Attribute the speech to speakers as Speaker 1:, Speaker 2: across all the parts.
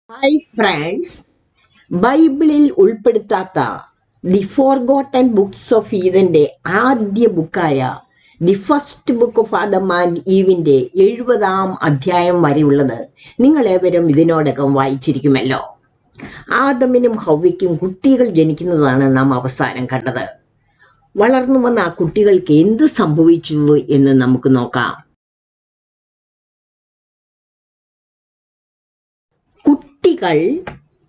Speaker 1: Hi friends, ബൈബിളിൽ ഉൾപ്പെടുത്താത്ത the forgotten books of ഈദന്റെ ആദ്യ ബുക്കായ the first book of Adam and ഈവിന്റെ 70-ാം അധ്യായം വരെയുള്ളത് നിങ്ങളേവരും ഇതിനോടകം വായിച്ചിരിക്കുമല്ലോ. ആദമിനും ഹവ്വയ്ക്കും കുട്ടികൾ ജനിക്കുന്നതാണ് നാം അവസാനം കണ്ടത്. വളർന്നു വന്ന ആ കുട്ടികൾക്ക് എന്ത് സംഭവിച്ചു എന്ന് നമുക്ക് നോക്കാം. കുട്ടികൾ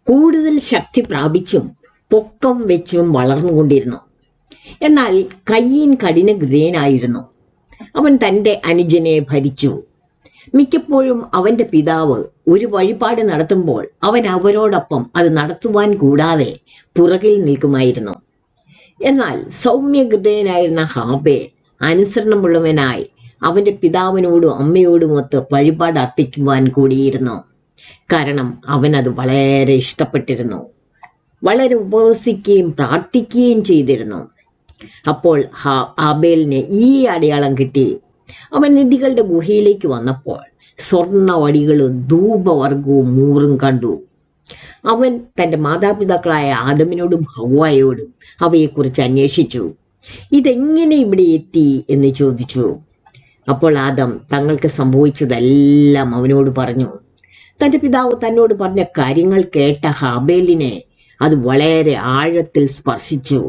Speaker 1: കൂടുതൽ ശക്തി പ്രാപിച്ചും പൊക്കം വെച്ചും വളർന്നുകൊണ്ടിരുന്നു. എന്നാൽ കയീൻ കഠിനഹൃദയനായിരുന്നു. അവൻ തൻ്റെ അനുജനെ ഭരിച്ചു. മിക്കപ്പോഴും അവന്റെ പിതാവ് ഒരു വഴിപാട് നടത്തുമ്പോൾ അവൻ അവരോടൊപ്പം അത് നടത്തുവാൻ കൂടാതെ പുറകിൽ നിൽക്കുമായിരുന്നു. എന്നാൽ സൗമ്യഹൃദയനായിരുന്ന ഹാബേൽ അനുസരണമുള്ളവനായി അവന്റെ പിതാവിനോടും അമ്മയോടുമൊത്ത് വഴിപാട് അർപ്പിക്കുവാൻ കൂടിയിരുന്നു. കാരണം അവൻ അത് വളരെ ഇഷ്ടപ്പെട്ടിരുന്നു. വളരെ ഉപവസിക്കുകയും പ്രാർത്ഥിക്കുകയും ചെയ്തിരുന്നു. അപ്പോൾ ഹാബേലിന് ഈ അടയാളം കിട്ടി. അവൻ നിധികളുടെ ഗുഹയിലേക്ക് വന്നപ്പോൾ സ്വർണ്ണ വടികളും ധൂപവർഗവും മൂറും കണ്ടു. അവൻ തൻ്റെ മാതാപിതാക്കളായ ആദമിനോടും ഹവ്വായോടും അവയെക്കുറിച്ച് അന്വേഷിച്ചു. ഇതെങ്ങനെ ഇവിടെ എത്തി എന്ന് ചോദിച്ചു. അപ്പോൾ ആദം തങ്ങൾക്ക് സംഭവിച്ചതെല്ലാം അവനോട് പറഞ്ഞു. തൻ്റെ പിതാവ് തന്നോട് പറഞ്ഞ കാര്യങ്ങൾ കേട്ട ഹാബേലിനെ അത് വളരെ ആഴത്തിൽ സ്പർശിച്ചു.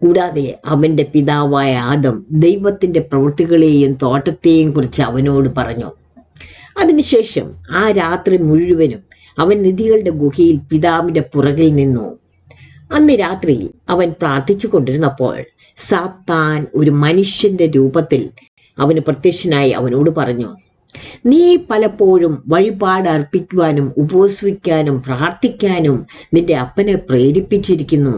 Speaker 1: കൂടാതെ അവന്റെ പിതാവായ ആദം ദൈവത്തിന്റെ പ്രവൃത്തികളെയും തോട്ടത്തെയും കുറിച്ച് അവനോട് പറഞ്ഞു. അതിനുശേഷം ആ രാത്രി മുഴുവനും അവൻ നിധികളുടെ ഗുഹയിൽ പിതാവിന്റെ പുറകിൽ നിന്നു. അന്ന് രാത്രി അവൻ പ്രാർത്ഥിച്ചു കൊണ്ടിരുന്നപ്പോൾ സാത്താൻ ഒരു മനുഷ്യന്റെ രൂപത്തിൽ അവന് പ്രത്യക്ഷനായി അവനോട് പറഞ്ഞു, നീ പലപ്പോഴും വഴിപാട് അർപ്പിക്കുവാനും ഉപവസിക്കാനും പ്രാർത്ഥിക്കാനും നിന്റെ അപ്പനെ പ്രേരിപ്പിച്ചിരിക്കുന്നു.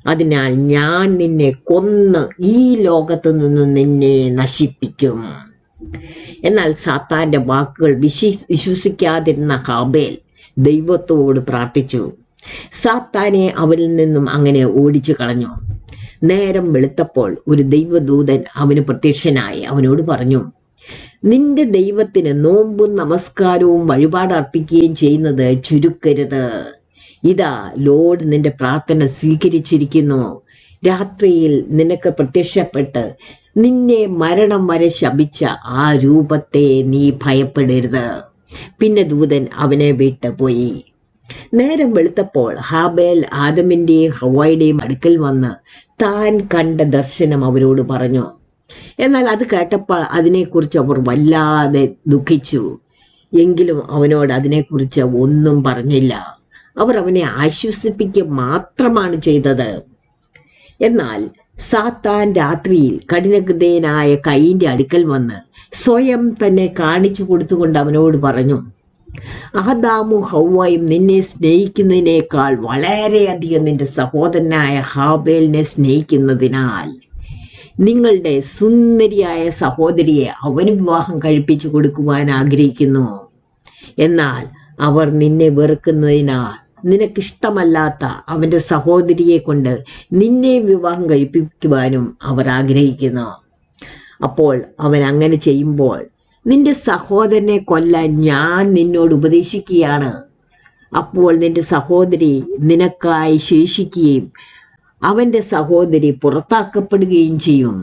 Speaker 1: അതിനാൽ ഞാൻ നിന്നെ കൊന്ന് ഈ ലോകത്തു നിന്നും നിന്നെ നശിപ്പിക്കും. എന്നാൽ സാത്താന്റെ വാക്കുകൾ വിശ്വസിക്കാതിരുന്ന ഹാബേൽ ദൈവത്തോട് പ്രാർത്ഥിച്ചു. സാത്താനെ അവരിൽ നിന്നും അങ്ങനെ ഓടിച്ചു കളഞ്ഞു. നേരം വെളുത്തപ്പോൾ ഒരു ദൈവദൂതൻ അവന് പ്രത്യക്ഷനായി അവനോട് പറഞ്ഞു, നിന്റെ ദൈവത്തിന് നോമ്പും നമസ്കാരവും വഴിപാട് അർപ്പിക്കുകയും ചെയ്യുന്നത് ചുരുക്കരുത്. ഇതാ, ലോർഡ് നിന്റെ പ്രാർത്ഥന സ്വീകരിച്ചിരിക്കുന്നു. രാത്രിയിൽ നിനക്ക് പ്രത്യക്ഷപ്പെട്ട് നിന്നെ മരണം വരെ ശപിച്ച ആ രൂപത്തെ നീ ഭയപ്പെടരുത്. പിന്നെ ദൂതൻ അവനെ വിട്ട് പോയി. നേരം വെളുത്തപ്പോൾ ഹാബേൽ ആദമിന്റെയും ഹവ്വായുടെയും അടുക്കൽ വന്ന് താൻ കണ്ട ദർശനം അവരോട് പറഞ്ഞു. എന്നാൽ അത് കേട്ടപ്പോൾ അതിനെക്കുറിച്ച് അവർ വല്ലാതെ ദുഃഖിച്ചു. എങ്കിലും അവനോട് അതിനെക്കുറിച്ച് ഒന്നും പറഞ്ഞില്ല. അവർ അവനെ ആശ്വസിപ്പിക്കുക മാത്രമാണ് ചെയ്തത്. എന്നാൽ സാത്താൻ രാത്രിയിൽ കഠിനഹൃദയനായ കയീന്റെ അടുക്കൽ വന്ന് സ്വയം തന്നെ കാണിച്ചു കൊടുത്തുകൊണ്ട് അവനോട് പറഞ്ഞു, ആദാമും ഹവ്വായും നിന്നെ സ്നേഹിക്കുന്നതിനേക്കാൾ വളരെയധികം നിന്റെ സഹോദരനായ ഹാബേലിനെ സ്നേഹിക്കുന്നതിനാൽ നിങ്ങളുടെ സുന്ദരിയായ സഹോദരിയെ അവന് വിവാഹം കഴിപ്പിച്ചു കൊടുക്കുവാൻ ആഗ്രഹിക്കുന്നു. എന്നാൽ അവർ നിന്നെ വെറുക്കുന്നതിനാൽ നിനക്കിഷ്ടമല്ലാത്ത അവന്റെ സഹോദരിയെ കൊണ്ട് നിന്നെ വിവാഹം കഴിപ്പിക്കുവാനും അവർ ആഗ്രഹിക്കുന്നു. അപ്പോൾ അവൻ അങ്ങനെ ചെയ്യുമ്പോൾ നിന്റെ സഹോദരനെ കൊല്ലാൻ ഞാൻ നിന്നോട് ഉപദേശിക്കുകയാണ്. അപ്പോൾ നിന്റെ സഹോദരി നിനക്കായി ശേഷിക്കുകയും അവന്റെ സഹോദരി പുറത്താക്കപ്പെടുകയും ചെയ്യും.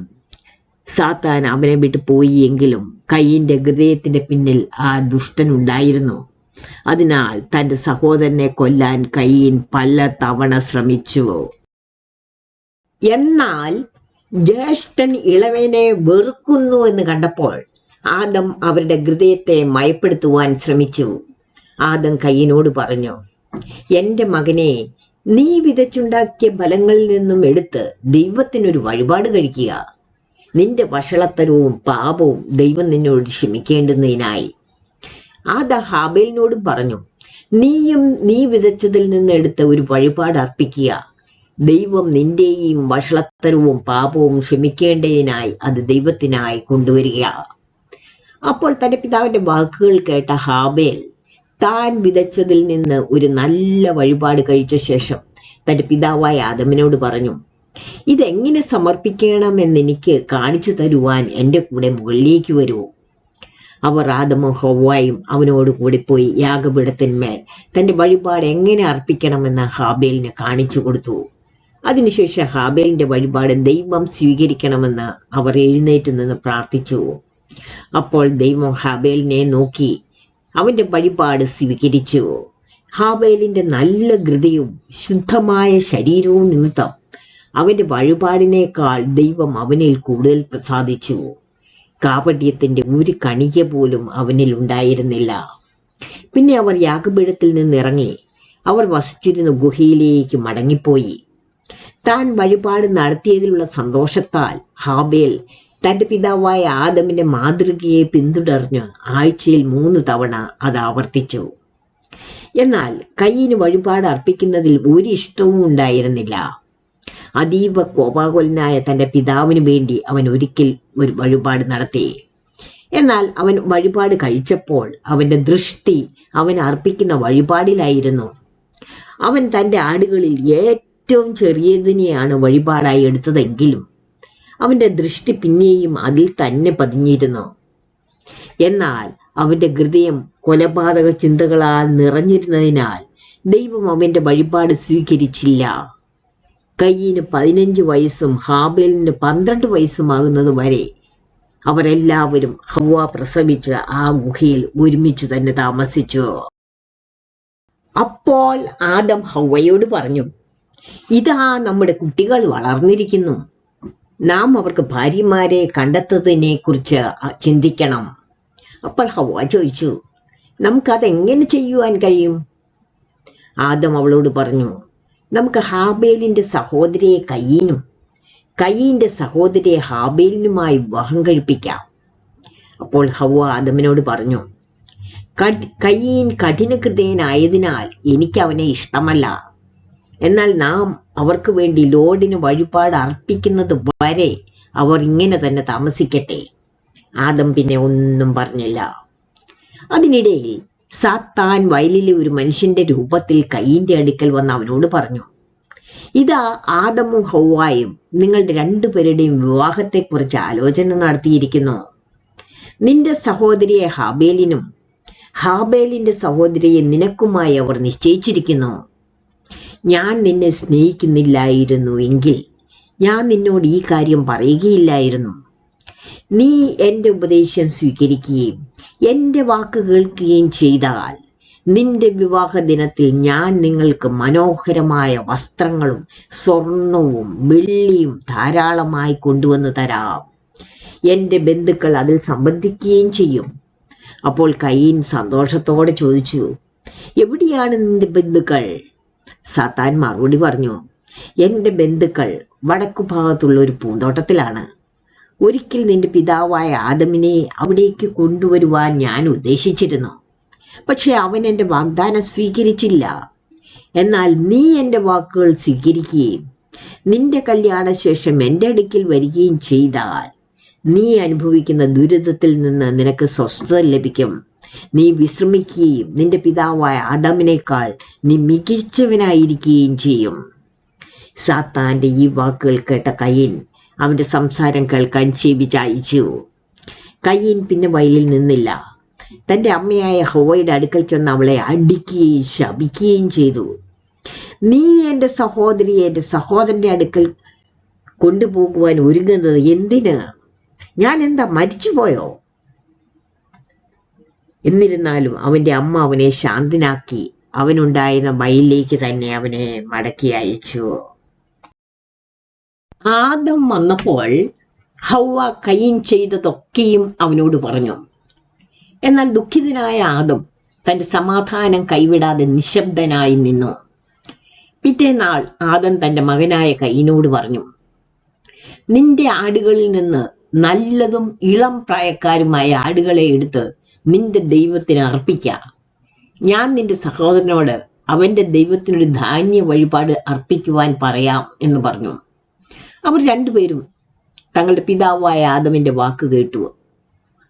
Speaker 1: സാത്താൻ അവനെ വിട്ടു പോയി. എങ്കിലും കയീന്റെ ഹൃദയത്തിന്റെ പിന്നിൽ ആ ദുഷ്ടൻ ഉണ്ടായിരുന്നു. അതിനാൽ തന്റെ സഹോദരനെ കൊല്ലാൻ കയീൻ പല തവണ ശ്രമിച്ചു. എന്നാൽ ജ്യേഷ്ഠൻ ഇളവനെ വെറുക്കുന്നു എന്ന് കണ്ടപ്പോൾ ആദം അവരുടെ ഹൃദയത്തെ മയപ്പെടുത്തുവാൻ ശ്രമിച്ചു. ആദം കയീനോട് പറഞ്ഞു, എന്റെ മകനെ, നീ വിതച്ചുണ്ടാക്കിയ ഫലങ്ങളിൽ നിന്നും എടുത്ത് ദൈവത്തിനൊരു വഴിപാട് കഴിക്കുക. നിന്റെ വഷളത്തരവും പാപവും ദൈവം നിന്നോട് ക്ഷമിക്കേണ്ടുന്നതിനായി. ആദാം ഹാബേലിനോടും പറഞ്ഞു, നീയും നീ വിതച്ചതിൽ നിന്ന് എടുത്ത് ഒരു വഴിപാട് അർപ്പിക്കുക. ദൈവം നിന്റെയും വഷളത്തരവും പാപവും ക്ഷമിക്കേണ്ടതിനായി അത് ദൈവത്തിനായി കൊണ്ടുവരിക. അപ്പോൾ തന്റെ പിതാവിന്റെ വാക്കുകൾ കേട്ട ഹാബേൽ താൻ വിതച്ചതിൽ നിന്ന് ഒരു നല്ല വഴിപാട് കഴിച്ച ശേഷം തന്റെ പിതാവായ ആദമിനോട് പറഞ്ഞു, ഇതെങ്ങനെ സമർപ്പിക്കണമെന്ന് എനിക്ക് കാണിച്ചു തരുവാൻ എൻ്റെ കൂടെ മുകളിലേക്ക് വരൂ. അവർ ആദമും ഹവ്വായും അവനോട് കൂടി പോയി യാഗപീഠത്തിന്മേൽ തന്റെ വഴിപാട് എങ്ങനെ അർപ്പിക്കണമെന്ന് ഹാബേലിന് കാണിച്ചു കൊടുത്തു. അതിനുശേഷം ഹാബേലിന്റെ വഴിപാട് ദൈവം സ്വീകരിക്കണമെന്ന് അവർ എഴുന്നേറ്റ് നിന്ന് പ്രാർത്ഥിച്ചു. അപ്പോൾ ദൈവം ഹാബേലിനെ നോക്കി അവന്റെ വഴിപാട് സ്വീകരിച്ചു. ഹാബേലിന്റെ നല്ല ഹൃദയവും ശുദ്ധമായ ശരീരവും നിമിത്തം അവന്റെ വഴിപാടിനേക്കാൾ ദൈവം അവനിൽ കൂടുതൽ പ്രസാദിച്ചു. കാപട്യത്തിന്റെ ഒരു കണിക പോലും അവനിൽ ഉണ്ടായിരുന്നില്ല. പിന്നെ അവർ യാഗപീഠത്തിൽ നിന്നിറങ്ങി അവർ വസിച്ചിരുന്ന ഗുഹയിലേക്ക് മടങ്ങിപ്പോയി. താൻ വഴിപാട് നടത്തിയതിലുള്ള സന്തോഷത്താൽ ഹാബേൽ തന്റെ പിതാവായ ആദമിന്റെ മാതൃകയെ പിന്തുടർന്ന് ആഴ്ചയിൽ 3 തവണ അത് ആവർത്തിച്ചു. എന്നാൽ കയീന് വഴിപാട് അർപ്പിക്കുന്നതിൽ ഒരു ഇഷ്ടവും ഉണ്ടായിരുന്നില്ല. അതീവ കോപാകുലനായ തന്റെ പിതാവിന് വേണ്ടി അവൻ ഒരിക്കൽ ഒരു വഴിപാട് നടത്തി. എന്നാൽ അവൻ വഴിപാട് കഴിച്ചപ്പോൾ അവന്റെ ദൃഷ്ടി അവൻ അർപ്പിക്കുന്ന വഴിപാടിലായിരുന്നു. അവൻ തന്റെ ആടുകളിൽ ഏറ്റവും ചെറിയതിനെയാണ് വഴിപാടായി എടുത്തതെങ്കിലും അവന്റെ ദൃഷ്ടി പിന്നെയും അതിൽ തന്നെ പതിഞ്ഞിരുന്നു. എന്നാൽ അവന്റെ ഹൃദയം കൊലപാതക ചിന്തകളാൽ നിറഞ്ഞിരുന്നതിനാൽ ദൈവം അവന്റെ വഴിപാട് സ്വീകരിച്ചില്ല. കയീന് 15 വയസ്സും ഹാബേലിന് 12 വയസ്സുമാകുന്നത് വരെ അവരെല്ലാവരും ഹവ്വ പ്രസവിച്ച ആ ഗുഹയിൽ ഒരുമിച്ച് തന്നെ താമസിച്ചു. അപ്പോൾ ആദം ഹവ്വയോട് പറഞ്ഞു, ഇതാ നമ്മുടെ കുട്ടികൾ വളർന്നിരിക്കുന്നു, നാം അവർക്ക് ഭാര്യമാരെ കണ്ടെത്തുന്നതിനെ കുറിച്ച് ചിന്തിക്കണം. അപ്പോൾ ഹവ്വ ചോദിച്ചു, നമുക്കതെങ്ങനെ ചെയ്യുവാൻ കഴിയും? ആദം അവളോട് പറഞ്ഞു, നമുക്ക് ഹാബേലിന്റെ സഹോദരിയെ കയീനും കയീന്റെ സഹോദരിയെ ഹാബേലിനുമായി വിവാഹം കഴിപ്പിക്കാം. അപ്പോൾ ഹവ്വ ആദമിനോട് പറഞ്ഞു, കയീൻ കഠിനഹൃദയനായതിനാൽ എനിക്ക് അവനെ ഇഷ്ടമല്ല. എന്നാൽ നാം അവർക്ക് വേണ്ടി ലോഡിന് വഴിപാട് അർപ്പിക്കുന്നത് വരെ അവർ ഇങ്ങനെ തന്നെ താമസിക്കട്ടെ. ആദം പിന്നെ ഒന്നും പറഞ്ഞില്ല. അതിനിടയിൽ സാത്താൻ വയലിലെ ഒരു മനുഷ്യന്റെ രൂപത്തിൽ കയീന്റെ അടുക്കൽ വന്ന് അവനോട് പറഞ്ഞു, ഇതാ ആദമും ഹവ്വായും നിങ്ങളുടെ 2 പേരുടെയും വിവാഹത്തെക്കുറിച്ച് ആലോചന നടത്തിയിരിക്കുന്നു. നിന്റെ സഹോദരിയെ ഹാബേലിനും ഹാബേലിന്റെ സഹോദരിയെ നിനക്കുമായി അവർ നിശ്ചയിച്ചിരിക്കുന്നു. ഞാൻ നിന്നെ സ്നേഹിക്കുന്നില്ലായിരുന്നു എങ്കിൽ ഞാൻ നിന്നോട് ഈ കാര്യം പറയുകയില്ലായിരുന്നു. നീ എൻ്റെ ഉപദേശം സ്വീകരിക്കുകയും എൻ്റെ വാക്ക് കേൾക്കുകയും ചെയ്താൽ നിന്റെ വിവാഹ ദിനത്തിൽ ഞാൻ നിങ്ങൾക്ക് മനോഹരമായ വസ്ത്രങ്ങളും സ്വർണവും വെള്ളിയും ധാരാളമായി കൊണ്ടുവന്ന് തരാം. എൻ്റെ ബന്ധുക്കൾ അതിൽ സംബന്ധിക്കുകയും ചെയ്യും. അപ്പോൾ കയീൻ സന്തോഷത്തോടെ ചോദിച്ചു, എവിടെയാണ് നിന്റെ ബന്ധുക്കൾ? സാത്താൻ മറുപടി പറഞ്ഞു, എൻ്റെ ബന്ധുക്കൾ വടക്കു ഭാഗത്തുള്ള ഒരു പൂന്തോട്ടത്തിലാണ്. ഒരിക്കൽ നിന്റെ പിതാവായ ആദമിനെ അവിടേക്ക് കൊണ്ടുവരുവാൻ ഞാൻ ഉദ്ദേശിച്ചിരുന്നു. പക്ഷെ അവൻ എൻ്റെ വാഗ്ദാനം സ്വീകരിച്ചില്ല. എന്നാൽ നീ എൻ്റെ വാക്കുകൾ സ്വീകരിക്കുകയും നിന്റെ കല്യാണശേഷം എൻ്റെ അടുക്കൽ വരികയും ചെയ്താൽ നീ അനുഭവിക്കുന്ന ദുരിതത്തിൽ നിന്ന് നിനക്ക് സ്വസ്ഥത ലഭിക്കും. നീ വിശ്രമിക്കുകയും നിന്റെ പിതാവായ ആദമിനേക്കാൾ നീ മികച്ചവനായിരിക്കുകയും ചെയ്യും. സാത്താന്റെ ഈ വാക്കുകൾ കേട്ട കയീൻ അവന്റെ സംസാരം കേൾക്കാൻ ചെവി ചായിച്ചു. കയീൻ പിന്നെ വയലിൽ നിന്നില്ല. തന്റെ അമ്മയായ ഹവ്വയുടെ അടുക്കൽ ചെന്ന് അവളെ അടിക്കുകയും ശപിക്കുകയും ചെയ്തു. നീ എൻ്റെ സഹോദരിയെ എൻ്റെ സഹോദരന്റെ അടുക്കൽ കൊണ്ടുപോകുവാൻ ഒരുങ്ങുന്നത് എന്തിന്? ഞാൻ എന്താ മരിച്ചുപോയോ? എന്നിരുന്നാലും അവന്റെ അമ്മ അവനെ ശാന്തനാക്കി അവനുണ്ടായിരുന്ന വയലിലേക്ക് തന്നെ അവനെ മടക്കി അയച്ചു. ആദം വന്നപ്പോൾ ഹവ്വ കയീൻ ചെയ്തതൊക്കെയും അവനോട് പറഞ്ഞു. എന്നാൽ ദുഃഖിതനായ ആദം തന്റെ സമാധാനം കൈവിടാതെ നിശബ്ദനായി നിന്നു. പിറ്റേന്നാൾ ആദം തന്റെ മകനായ കയീനോട് പറഞ്ഞു, നിന്റെ ആടുകളിൽ നിന്ന് നല്ലതും ഇളം പ്രായക്കാരുമായ ആടുകളെ എടുത്ത് നിന്റെ ദൈവത്തിന് അർപ്പിക്കാം. ഞാൻ നിന്റെ സഹോദരനോട് അവന്റെ ദൈവത്തിനൊരു ധാന്യ വഴിപാട് അർപ്പിക്കുവാൻ പറയാം എന്ന് പറഞ്ഞു. അവർ 2 പേരും തങ്ങളുടെ പിതാവായ ആദമിന്റെ വാക്ക് കേട്ടു.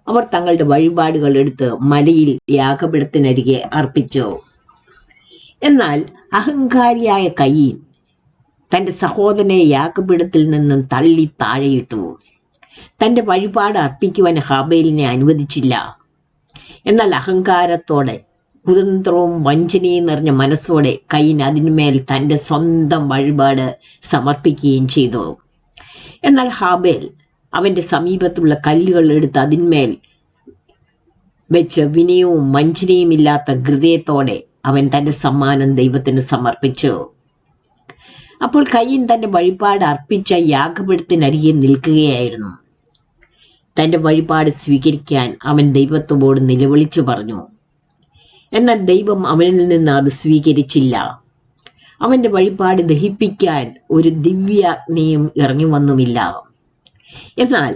Speaker 1: അവർ തങ്ങളുടെ വഴിപാടുകൾ എടുത്ത് മലയിൽ യാഗപീഠത്തിനരികെ അർപ്പിച്ചു. എന്നാൽ അഹങ്കാരിയായ കയീൻ തന്റെ സഹോദരനെ യാഗപീഠത്തിൽ നിന്നും തള്ളി താഴെയിട്ടു. തന്റെ വഴിപാട് അർപ്പിക്കുവാൻ ഹാബേലിനെ അനുവദിച്ചില്ല. എന്നാൽ അഹങ്കാരത്തോടെ, കുതന്ത്രവും വഞ്ചനയും നിറഞ്ഞ മനസ്സോടെ കയീൻ അതിന്മേൽ തൻ്റെ സ്വന്തം വഴിപാട് സമർപ്പിക്കുകയും ചെയ്തു. എന്നാൽ ഹാബേൽ അവൻ്റെ സമീപത്തുള്ള കല്ലുകൾ എടുത്ത് അതിന്മേൽ വെച്ച് വിനയവും വഞ്ചനയും ഇല്ലാത്ത ഹൃദയത്തോടെ അവൻ തൻ്റെ സമ്മാനം ദൈവത്തിന് സമർപ്പിച്ചു. അപ്പോൾ കയീൻ തൻ്റെ വഴിപാട് അർപ്പിച്ച യാഗപീഠത്തിനരികെ നിൽക്കുകയായിരുന്നു. തൻ്റെ വഴിപാട് സ്വീകരിക്കാൻ അവൻ ദൈവത്തോട് നിലവിളിച്ചു പറഞ്ഞു. എന്നാൽ ദൈവം അവനിൽ നിന്ന് അത് സ്വീകരിച്ചില്ല. അവൻ്റെ വഴിപാട് ദഹിപ്പിക്കാൻ ഒരു ദിവ്യാഗ്നിയും ഇറങ്ങി വന്നുമില്ല. എന്നാൽ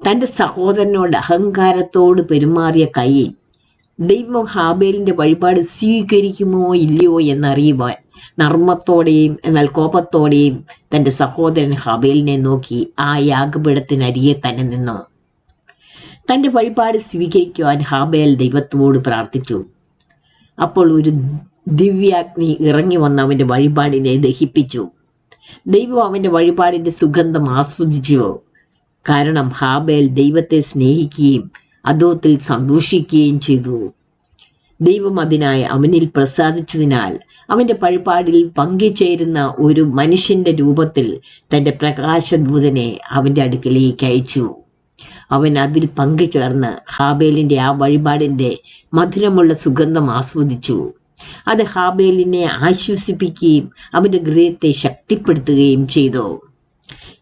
Speaker 1: തൻ്റെ സഹോദരനോട് അഹങ്കാരത്തോട് പെരുമാറിയ കയീൻ ദൈവം ഹാബേലിൻ്റെ വഴിപാട് സ്വീകരിക്കുമോ ഇല്ലയോ എന്നറിയുവാൻ നർമ്മത്തോടെയും എന്നാൽ കോപത്തോടെയും തൻ്റെ സഹോദരൻ ഹാബേലിനെ നോക്കി ആ യാഗപീഠത്തിനരികെ തന്നെ നിന്നു. തൻ്റെ വഴിപാട് സ്വീകരിക്കുവാൻ ഹാബേൽ ദൈവത്തോട് പ്രാർത്ഥിച്ചു. അപ്പോൾ ഒരു ദിവ്യാഗ്നി ഇറങ്ങി വന്ന് അവൻ്റെ വഴിപാടിനെ ദഹിപ്പിച്ചു. ദൈവം അവൻ്റെ വഴിപാടിൻ്റെ സുഗന്ധം ആസ്വദിച്ചു. കാരണം ഹാബേൽ ദൈവത്തെ സ്നേഹിക്കുകയും അധോത്തിൽ സന്തോഷിക്കുകയും ചെയ്തു. ദൈവം അതിനായി അവനിൽ പ്രസാദിച്ചതിനാൽ അവൻ്റെ വഴിപാടിൽ പങ്കുചേരുന്ന ഒരു മനുഷ്യന്റെ രൂപത്തിൽ തൻ്റെ പ്രകാശദൂതനെ അവൻ്റെ അടുക്കലേക്ക് അയച്ചു. അവൻ അതിൽ പങ്കുചേർന്ന് ഹാബേലിൻ്റെ ആ വഴിപാടിൻ്റെ മധുരമുള്ള സുഗന്ധം ആസ്വദിച്ചു. അത് ഹാബേലിനെ ആശ്വസിപ്പിക്കുകയും അവൻ്റെ ഹൃദയത്തെ ശക്തിപ്പെടുത്തുകയും ചെയ്തു.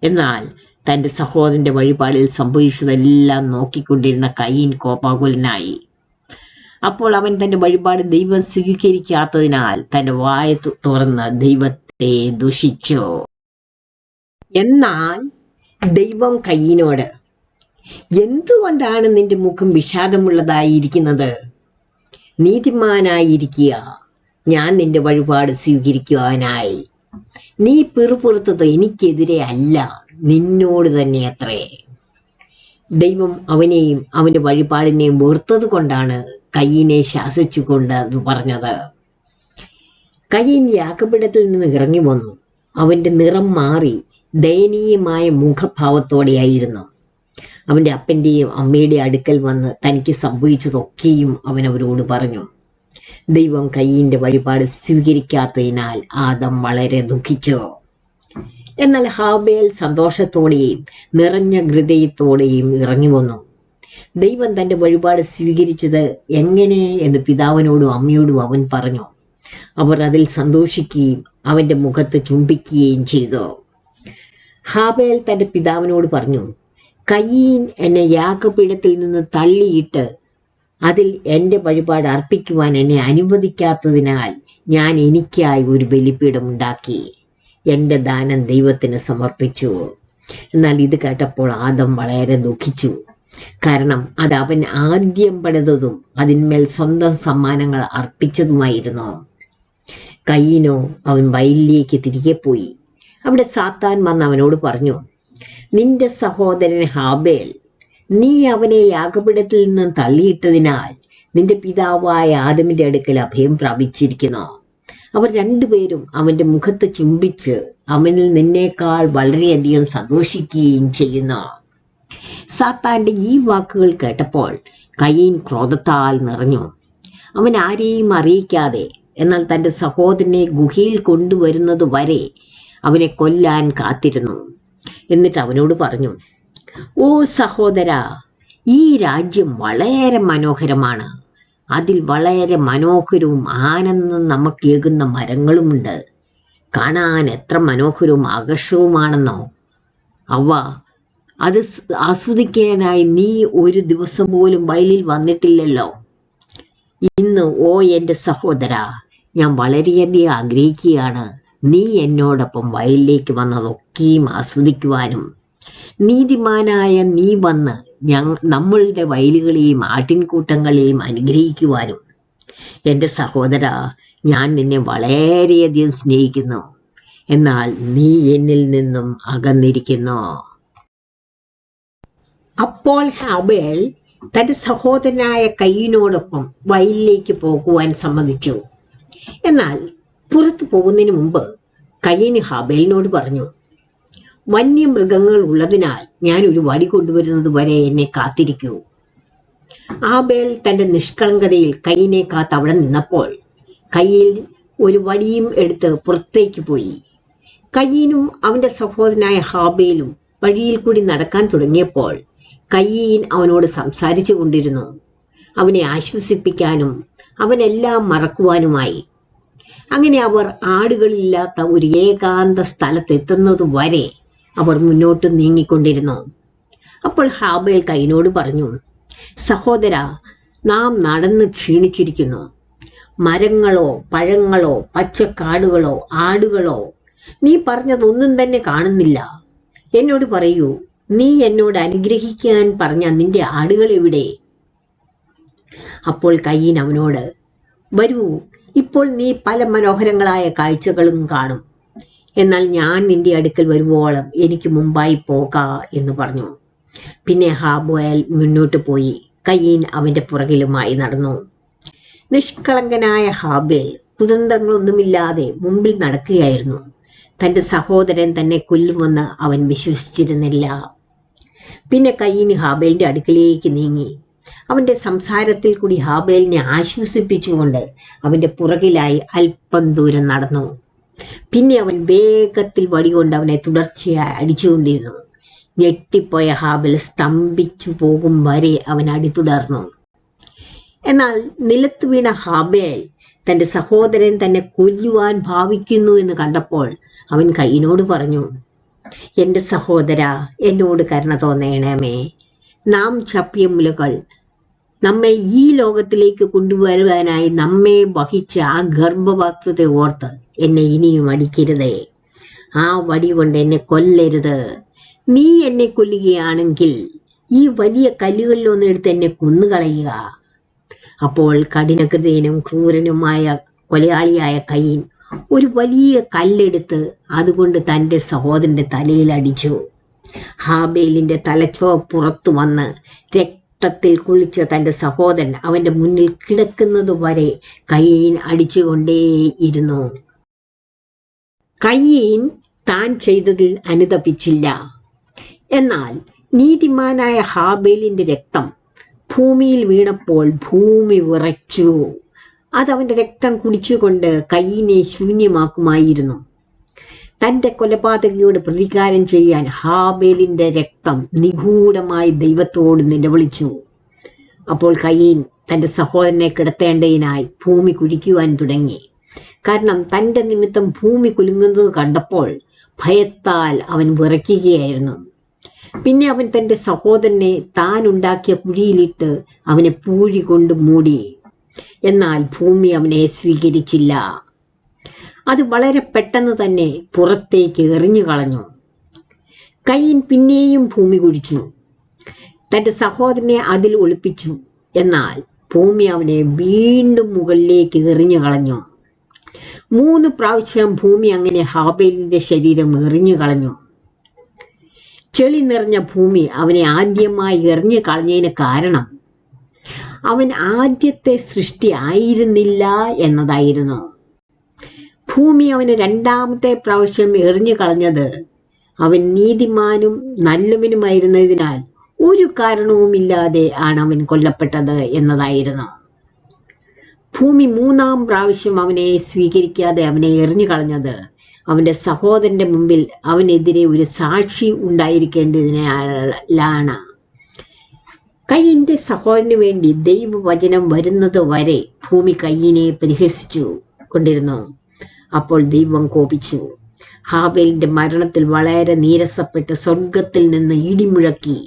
Speaker 1: എന്നാൽ തൻ്റെ സഹോദരൻ്റെ വഴിപാടിൽ സംഭവിച്ചതെല്ലാം നോക്കിക്കൊണ്ടിരുന്ന കയീൻ കോപാകുലനായി. അപ്പോൾ അവൻ തൻ്റെ വഴിപാട് ദൈവം സ്വീകരിക്കാത്തതിനാൽ തൻ്റെ വായ തുറന്ന് ദൈവത്തെ ദുഷിച്ചു. എന്നാൽ ദൈവം കയീനോട്, എന്തുകൊണ്ടാണ് നിന്റെ മുഖം വിഷാദമുള്ളതായിരിക്കുന്നത്? നീതിമാനായിരിക്കുക, ഞാൻ നിന്റെ വഴിപാട് സ്വീകരിക്കുവാനായി. നീ പിറുപുറത്തത് എനിക്കെതിരെ അല്ല, നിന്നോട് തന്നെ അത്രേ. ദൈവം അവനെയും അവൻ്റെ വഴിപാടിനെയും വെറുത്തത് കൊണ്ടാണ് കയീനെ ശാസിച്ചുകൊണ്ട് അത് പറഞ്ഞത്. കയീൻ യാഗപീഠത്തിൽ നിന്ന് ഇറങ്ങി വന്നു. അവൻ്റെ നിറം മാറി ദയനീയമായ മുഖഭാവത്തോടെയായിരുന്നു. അവൻ്റെ അപ്പൻ്റെയും അമ്മയുടെ അടുക്കൽ വന്ന് തനിക്ക് സംഭവിച്ചതൊക്കെയും അവൻ അവരോട് പറഞ്ഞു. ദൈവം കയീൻ്റെ വഴിപാട് സ്വീകരിക്കാത്തതിനാൽ ആദം വളരെ ദുഃഖിച്ചു. എന്നാൽ ഹാബേൽ സന്തോഷത്തോടെയും നിറഞ്ഞ ഹൃദയത്തോടെയും ഇറങ്ങി വന്നു. ദൈവം തൻ്റെ വഴിപാട് സ്വീകരിച്ചത് എങ്ങനെ എന്ന് പിതാവിനോടും അമ്മയോടും അവൻ പറഞ്ഞു. അവർ അതിൽ സന്തോഷിക്കുകയും അവൻ്റെ മുഖത്ത് ചുംബിക്കുകയും ചെയ്തു. ഹാബേൽ തൻ്റെ പിതാവിനോട് പറഞ്ഞു, കയീൻ എന്നെ യാഗപീഠത്തിൽ നിന്ന് തള്ളിയിട്ട് അതിൽ എൻ്റെ വഴിപാട് അർപ്പിക്കുവാൻ എന്നെ അനുവദിക്കാത്തതിനാൽ ഞാൻ എനിക്കായി ഒരു ബലിപീഠം ഉണ്ടാക്കി എൻ്റെ ദാനം ദൈവത്തിന് സമർപ്പിച്ചു. എന്നാൽ ഇത് കേട്ടപ്പോൾ ആദം വളരെ ദുഃഖിച്ചു. കാരണം അത് അവൻ ആദ്യം പണിതതും അതിന്മേൽ സ്വന്തം സമ്മാനങ്ങൾ അർപ്പിച്ചതുമായിരുന്നു. കയീനോ അവൻ വയലിലേക്ക് തിരികെ പോയി. അവിടെ സാത്താൻ വന്ന് അവനോട് പറഞ്ഞു, നിന്റെ സഹോദരൻ ഹാബേൽ, നീ അവനെ യാഗപീഠത്തിൽ നിന്ന് തള്ളിയിട്ടതിനാൽ നിന്റെ പിതാവായ ആദമിന്റെ അടുക്കൽ അഭയം പ്രാപിച്ചിരിക്കുന്നു. അവർ രണ്ടുപേരും അവന്റെ മുഖത്ത് ചുംബിച്ച് അവനിൽ നിന്നേക്കാൾ വളരെയധികം സന്തോഷിക്കുകയും ചെയ്യുന്നു. സാത്താന്റെ ഈ വാക്കുകൾ കേട്ടപ്പോൾ കയീൻ ക്രോധത്താൽ നിറഞ്ഞു. അവൻ ആരെയും അറിയിക്കാതെ, എന്നാൽ തൻ്റെ സഹോദരനെ ഗുഹയിൽ കൊണ്ടുവരുന്നത് വരെ അവനെ കൊല്ലാൻ കാത്തിരുന്നു. എന്നിട്ട് അവനോട് പറഞ്ഞു, ഓ സഹോദര, ഈ രാജ്യം വളരെ മനോഹരമാണ്. അതിൽ വളരെ മനോഹരവും ആനന്ദം നമുക്കേകുന്ന മരങ്ങളുമുണ്ട്. കാണാൻ എത്ര മനോഹരവും ആകർഷകവുമാണെന്നോ. അവ അത് ആസ്വദിക്കാനായി നീ ഒരു ദിവസം പോലും വയലിൽ വന്നിട്ടില്ലല്ലോ. ഇന്ന് ഓ എൻ്റെ സഹോദര, ഞാൻ വളരെയധികം ആഗ്രഹിക്കുകയാണ് നീ എന്നോടൊപ്പം വയലിലേക്ക് വന്നതൊക്കെയും ആസ്വദിക്കുവാനും നീതിമാനായ നീ വന്ന് നമ്മളുടെ വയലുകളെയും ആട്ടിൻകൂട്ടങ്ങളെയും അനുഗ്രഹിക്കുവാനും. എൻ്റെ സഹോദര, ഞാൻ നിന്നെ വളരെയധികം സ്നേഹിക്കുന്നു, എന്നാൽ നീ എന്നിൽ നിന്നും അകന്നിരിക്കുന്നു. അപ്പോൾ ഹാബേൽ തൻ്റെ സഹോദരനായ കയീനോടൊപ്പം വയലിലേക്ക് പോകുവാൻ സമ്മതിച്ചു. എന്നാൽ പുറത്തു പോകുന്നതിന് മുമ്പ് കയീന് ഹാബേലിനോട് പറഞ്ഞു, വന്യമൃഗങ്ങൾ ഉള്ളതിനാൽ ഞാൻ ഒരു വടി കൊണ്ടുവരുന്നത് വരെ എന്നെ കാത്തിരിക്കൂ. ആബേൽ തന്റെ നിഷ്കളങ്കതയിൽ കയ്യിനെ കാത്ത് അവിടെ നിന്നപ്പോൾ കയ്യിൽ ഒരു വടിയും എടുത്ത് പുറത്തേക്ക് പോയി. കയ്യീനും അവന്റെ സഹോദരനായ ഹാബേലും വഴിയിൽ കൂടി നടക്കാൻ തുടങ്ങിയപ്പോൾ കയ്യീൻ അവനോട് സംസാരിച്ചു കൊണ്ടിരുന്നു. അവനെ ആശ്വസിപ്പിക്കാനും അവനെല്ലാം മറക്കുവാനുമായി. അങ്ങനെ അവർ ആടുകളില്ലാത്ത ഒരു ഏകാന്ത സ്ഥലത്തെത്തുന്നത് വരെ അവർ മുന്നോട്ട് നീങ്ങിക്കൊണ്ടിരുന്നു. അപ്പോൾ ഹാബേൽ കയ്യനോട് പറഞ്ഞു, സഹോദര, നാം നടന്ന് ക്ഷീണിച്ചിരിക്കുന്നു. മരങ്ങളോ പഴങ്ങളോ പച്ചക്കാടുകളോ ആടുകളോ നീ പറഞ്ഞതൊന്നും തന്നെ കാണുന്നില്ല. എന്നോട് പറയൂ, നീ എന്നോട് അനുഗ്രഹിക്കാൻ പറഞ്ഞ നിന്റെ ആടുകൾ എവിടെ? അപ്പോൾ കയ്യീൻ അവനോട്, വരൂ, ഇപ്പോൾ നീ പല മനോഹരങ്ങളായ കാഴ്ചകളും കാണും. എന്നാൽ ഞാൻ നിന്റെ അടുക്കൽ വരുവോളം എനിക്ക് മുമ്പായി എന്ന് പറഞ്ഞു. പിന്നെ ഹാബേൽ മുന്നോട്ട് പോയി കയ്യീൻ അവന്റെ പുറകിലുമായി നടന്നു. നിഷ്കളങ്കനായ ഹാബേൽ കുതന്ത്രങ്ങളൊന്നുമില്ലാതെ മുമ്പിൽ നടക്കുകയായിരുന്നു. തന്റെ സഹോദരൻ തന്നെ കൊല്ലുമെന്ന് അവൻ വിശ്വസിച്ചിരുന്നില്ല. പിന്നെ കയ്യീൻ ഹാബേലിന്റെ അടുക്കലേക്ക് നീങ്ങി. അവന്റെ സംസാരത്തിൽ കൂടി ഹാബേലിനെ ആശ്വസിപ്പിച്ചുകൊണ്ട് അവന്റെ പുറകിലായി അല്പം ദൂരം നടന്നു. പിന്നെ അവൻ വേഗത്തിൽ വടികൊണ്ട് അവനെ തുടർച്ചയായി അടിച്ചുകൊണ്ടിരുന്നു. ഞെട്ടിപ്പോയ ഹാബേൽ സ്തംഭിച്ചു പോകും വരെ അവൻ അടി തുടർന്നു. എന്നാൽ നിലത്ത് വീണ ഹാബേൽ തന്റെ സഹോദരൻ തന്നെ കൊല്ലുവാൻ ഭാവിക്കുന്നു എന്ന് കണ്ടപ്പോൾ അവൻ കയ്യനോട് പറഞ്ഞു, എന്റെ സഹോദര, എന്നോട് കരുണ തോന്നണമേ. നാം ചപ്പിയ മുലകൾ നമ്മെ ഈ ലോകത്തിലേക്ക് കൊണ്ടുവരുവാനായി നമ്മെ വഹിച്ച ആ ഗർഭപാത്രത്തെ ഓർത്ത് എന്നെ ഇനിയും അടിക്കരുതേ. ആ വടി കൊണ്ട് എന്നെ കൊല്ലരുത്. നീ എന്നെ കൊല്ലുകയാണെങ്കിൽ ഈ വലിയ കല്ലുകളിലൊന്നെടുത്ത് എന്നെ കൊന്നുകളയുക. അപ്പോൾ കഠിനഹൃദയനും ക്രൂരനുമായ കൊലയാളിയായ കയ്യീൻ ഒരു വലിയ കല്ലെടുത്ത് അതുകൊണ്ട് തൻ്റെ സഹോദരന്റെ തലയിൽ അടിച്ചു. ഹാബേലിന്റെ തലച്ചോർ പുറത്തു വന്ന് രക്തത്തിൽ കുളിച്ച തൻ്റെ സഹോദരൻ അവന്റെ മുന്നിൽ കിടക്കുന്നത് വരെ കയ്യീൻ അടിച്ചുകൊണ്ടേയിരുന്നു. കയ്യീൻ താൻ ചെയ്തതിൽ അനുതപിച്ചില്ല. എന്നാൽ നീതിമാനായ ഹാബേലിന്റെ രക്തം ഭൂമിയിൽ വീണപ്പോൾ ഭൂമി വിറച്ചു. അതവന്റെ രക്തം കുടിച്ചുകൊണ്ട് കയ്യീനെ ശൂന്യമാക്കുമായിരുന്നു. തന്റെ കൊലപാതകയോട് പ്രതികാരം ചെയ്യാൻ ഹാബേലിന്റെ രക്തം നിഗൂഢമായി ദൈവത്തോട് നിലവിളിച്ചു. അപ്പോൾ കയ്യീൻ തന്റെ സഹോദരനെ കിടത്തേണ്ടതിനായി ഭൂമി കുഴിക്കുവാൻ തുടങ്ങി. കാരണം തന്റെ നിമിത്തം ഭൂമി കുലുങ്ങുന്നത് കണ്ടപ്പോൾ ഭയത്താൽ അവൻ വിറയ്ക്കുകയായിരുന്നു. പിന്നെ അവൻ തന്റെ സഹോദരനെ താൻ ഉണ്ടാക്കിയ കുഴിയിലിട്ട് അവനെ പൂഴി കൊണ്ട് മൂടി. എന്നാൽ ഭൂമി അവനെ സ്വീകരിച്ചില്ല. അത് വളരെ പെട്ടെന്ന് തന്നെ പുറത്തേക്ക് എറിഞ്ഞു കളഞ്ഞു. കയ്യീൻ പിന്നെയും ഭൂമി കുഴിച്ചു, തന്റെ സഹോദരനെ അതിൽ ഒളിപ്പിച്ചു. എന്നാൽ ഭൂമി അവനെ വീണ്ടും മുകളിലേക്ക് എറിഞ്ഞു കളഞ്ഞു. 3 പ്രാവശ്യം ഭൂമി അങ്ങനെ ഹാബേലിന്റെ ശരീരം എറിഞ്ഞു കളഞ്ഞു. ചെളി നിറഞ്ഞ ഭൂമി അവനെ ആദ്യമായി എറിഞ്ഞു കളഞ്ഞതിന് കാരണം അവൻ ആദ്യത്തെ സൃഷ്ടി ആയിരുന്നില്ല എന്നതായിരുന്നു. ഭൂമി അവന് 2ാമത്തെ പ്രാവശ്യം എറിഞ്ഞു കളഞ്ഞത് അവൻ നീതിമാനും നല്ലവനുമായിരുന്നതിനാൽ ഒരു കാരണവുമില്ലാതെ ആണ് അവൻ കൊല്ലപ്പെട്ടത് എന്നതായിരുന്നു. ഭൂമി 3ാം പ്രാവശ്യം അവനെ സ്വീകരിക്കാതെ അവനെ എറിഞ്ഞു കളഞ്ഞത് അവന്റെ സഹോദരന്റെ മുമ്പിൽ അവനെതിരെ ഒരു സാക്ഷി ഉണ്ടായിരിക്കേണ്ടതിനാലാണ്. കയ്യീന്റെ സഹോദരന് വേണ്ടി ദൈവവചനം വരുന്നത് വരെ ഭൂമി കയ്യീനെ പരിഹസിച്ചു കൊണ്ടിരുന്നു. അപ്പോൾ ദൈവം കോപിച്ചു. ഹാബേലിന്റെ മരണത്തിൽ വളരെ നീരസപ്പെട്ട് സ്വർഗത്തിൽ നിന്ന് ഇടിമുഴക്കി.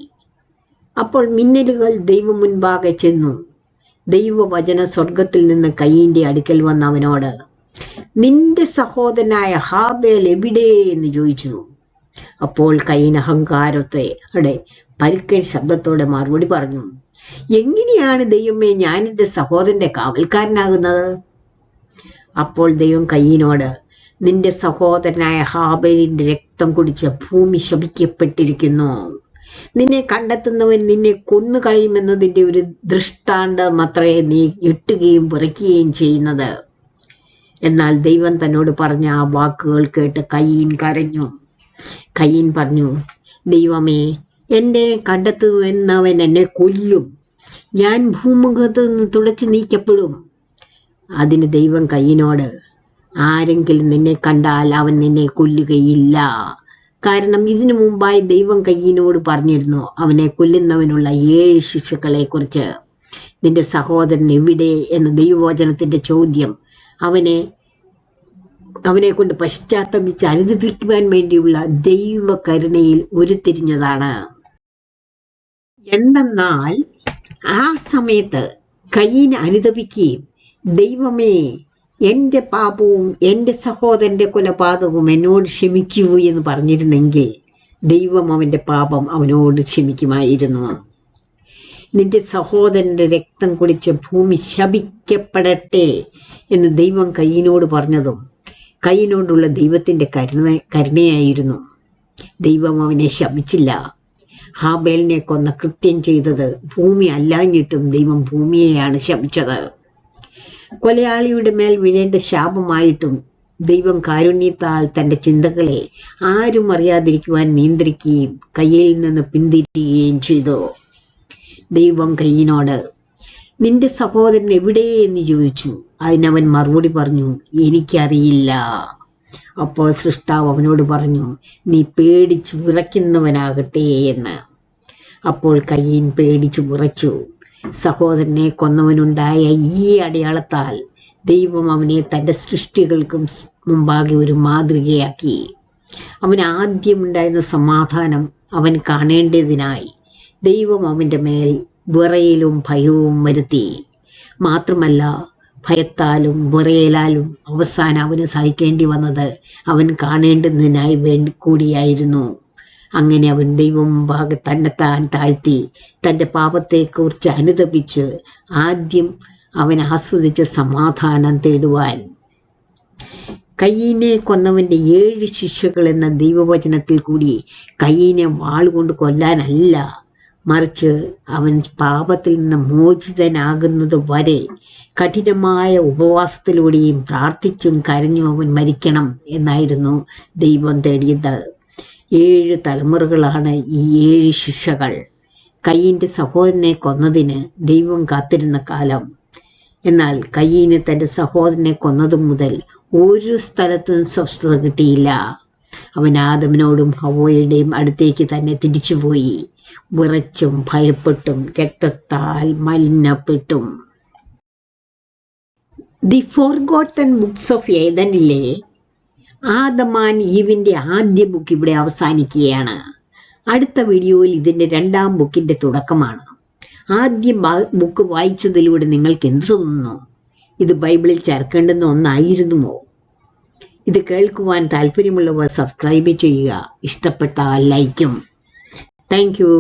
Speaker 1: അപ്പോൾ മിന്നലുകൾ ദൈവം മുൻപാകെ ചെന്നു. ദൈവവചന സ്വർഗത്തിൽ നിന്ന് കയ്യീന്റെ അടുക്കൽ വന്ന അവനോട്, നിന്റെ സഹോദരനായ ഹാബേൽ എവിടെ എന്ന് ചോദിച്ചു. അപ്പോൾ കയ്യീൻ അഹങ്കാരത്തോടെ പരുക്കൻ ശബ്ദത്തോടെ മറുപടി പറഞ്ഞു, എങ്ങനെയാണ് ദൈവമേ ഞാൻ എൻ്റെ സഹോദരന്റെ കാവൽക്കാരനാകുന്നത്? അപ്പോൾ ദൈവം കയ്യീനോട്, നിന്റെ സഹോദരനായ ഹാബേലിന്റെ രക്തം കുടിച്ച് ഭൂമി ശപിക്കപ്പെട്ടിരിക്കുന്നു. നിന്നെ കണ്ടെത്തുന്നവൻ നിന്നെ കൊന്നു കളയുമെന്നതിന്റെ ഒരു ദൃഷ്ടാന്തം അത്രേ നീ ഞെട്ടുകയും വിറയ്ക്കുകയും ചെയ്യുന്നത്. എന്നാൽ ദൈവം തന്നോട് പറഞ്ഞ ആ വാക്കുകൾ കേട്ട് കയ്യീൻ കരഞ്ഞു. കയ്യീൻ പറഞ്ഞു, ദൈവമേ, എന്നെ കണ്ടെത്തുന്നവൻ എന്നെ കൊല്ലും. ഞാൻ ഭൂമുഖത്ത് നിന്ന് തുടച്ചു നീക്കപ്പെടും. അതിന് ദൈവം കയ്യിനോട്, ആരെങ്കിലും നിന്നെ കണ്ടാൽ അവൻ നിന്നെ കൊല്ലുകയില്ല. കാരണം ഇതിനു മുമ്പായി ദൈവം കയ്യിനോട് പറഞ്ഞിരുന്നു അവനെ കൊല്ലുന്നവനുള്ള 7 ശിക്ഷകളെ കുറിച്ച്. നിന്റെ സഹോദരൻ എവിടെ എന്ന ദൈവവചനത്തിന്റെ ചോദ്യം അവനെ കൊണ്ട് പശ്ചാത്തപിച്ച് അനുദപിക്കുവാൻ വേണ്ടിയുള്ള ദൈവകരുണയിൽ ഉരുത്തിരിഞ്ഞതാണ്. എന്തെന്നാൽ ആ സമയത്ത് കയ്യിന് അനുദപിക്കുകയും, ദൈവമേ, എൻ്റെ പാപവും എൻ്റെ സഹോദരൻ്റെ കൊലപാതകവും എന്നോട് ക്ഷമിക്കൂ എന്ന് പറഞ്ഞിരുന്നെങ്കിൽ ദൈവം അവൻ്റെ പാപം അവനോട് ക്ഷമിക്കുമായിരുന്നു. നിന്റെ സഹോദരൻ്റെ രക്തം കുടിച്ച് ഭൂമി ശപിക്കപ്പെടട്ടെ എന്ന് ദൈവം കയ്യിനോട് പറഞ്ഞതും കയ്യിനോടുള്ള ദൈവത്തിൻ്റെ കരുണയായിരുന്നു. ദൈവം അവനെ ശപിച്ചില്ല. ഹാബേലിനെ കൊന്ന കൃത്യം ചെയ്തത് ഭൂമി അല്ലാഞ്ഞിട്ടും ദൈവം ഭൂമിയെയാണ് ശപിച്ചത്. കൊലയാളിയുടെ മേൽ വീഴേണ്ട ശാപമായിട്ടും ദൈവം കാരുണ്യത്താൽ തൻ്റെ ചിന്തകളെ ആരും അറിയാതിരിക്കുവാൻ നിയന്ത്രിക്കുകയും കയ്യിൽ നിന്ന് പിന്തിരിയുകയും ചെയ്തു. ദൈവം കയ്യിനോട്, നിന്റെ സഹോദരൻ എവിടെ എന്ന് ചോദിച്ചു. അതിനവൻ മറുപടി പറഞ്ഞു, എനിക്കറിയില്ല. അപ്പോൾ സൃഷ്ടാവ് അവനോട് പറഞ്ഞു, നീ പേടിച്ച് വിറയ്ക്കുന്നവനാകട്ടെ എന്ന്. അപ്പോൾ കയ്യീൻ പേടിച്ചു വിറച്ചു. സഹോദരനെ കൊന്നവനുണ്ടായ ഈ അടയാളത്താൽ ദൈവം അവനെ തൻ്റെ സൃഷ്ടികൾക്കും മുമ്പാകെ ഒരു മാതൃകയാക്കി. അവന് ആദ്യമുണ്ടായിരുന്ന സമാധാനം അവൻ കാണേണ്ടതിനായി ദൈവം അവൻ്റെ മേൽ വിറയലും ഭയവും വരുത്തി. മാത്രമല്ല, ഭയത്താലും വിറയലാലും അവസാനം അവന് സഹിക്കേണ്ടി വന്നത് അവൻ കാണേണ്ടതിനായി വേണ്ടി കൂടിയായിരുന്നു. അങ്ങനെ അവൻ ദൈവം മുമ്പാകെ തന്നെത്താൻ താഴ്ത്തി തൻ്റെ പാപത്തെക്കുറിച്ച് അനുതപിച്ച് ആദ്യം അവൻ ആസ്വദിച്ച സമാധാനം തേടുവാൻ. കയ്യീനെ കൊന്നവൻ്റെ 7 ശിക്ഷകൾ എന്ന ദൈവവചനത്തിൽ കൂടി കയ്യീനെ വാളുകൊണ്ട് കൊല്ലാനല്ല, മറിച്ച് അവൻ പാപത്തിൽ നിന്ന് മോചിതനാകുന്നത് വരെ കഠിനമായ ഉപവാസത്തിലൂടെയും പ്രാർത്ഥിച്ചും കരഞ്ഞും അവൻ മരിക്കണം എന്നായിരുന്നു ദൈവം തേടിയത്. 7 തലമുറകളാണ് ഈ 7 ശിക്ഷകൾ. കയ്യീൻ്റെ സഹോദരനെ കൊന്നതിന് ദൈവം കാത്തിരുന്ന കാലം. എന്നാൽ കയ്യീന് തൻ്റെ സഹോദരനെ കൊന്നതു മുതൽ ഒരു സ്ഥലത്തും സ്വസ്ഥത കിട്ടിയില്ല. അവൻ ആദമിനോടും ഹവ്വയുടെയും അടുത്തേക്ക് തന്നെ തിരിച്ചുപോയി, വിറച്ചും ഭയപ്പെട്ടും രക്തത്താൽ മലിനപ്പെട്ടും. ദി ഫോർഗോട്ടൻ ബുക്സ് ഓഫ് ഏദനിലെ ആദം ആൻഡ് ഈവിൻ്റെ ആദ്യ ബുക്ക് ഇവിടെ അവസാനിക്കുകയാണ്. അടുത്ത വീഡിയോയിൽ ഇതിൻ്റെ 2ാം ബുക്കിൻ്റെ തുടക്കമാണ്. ആദ്യ ബുക്ക് വായിച്ചതിലൂടെ നിങ്ങൾക്ക് എന്ത് തോന്നുന്നു? ഇത് ബൈബിളിൽ ചേർക്കേണ്ടുന്ന ഒന്നായിരുന്നുമോ? ഇത് കേൾക്കുവാൻ താല്പര്യമുള്ളവർ സബ്സ്ക്രൈബ് ചെയ്യുക, ഇഷ്ടപ്പെട്ടാൽ ലൈക്കും. Thank you.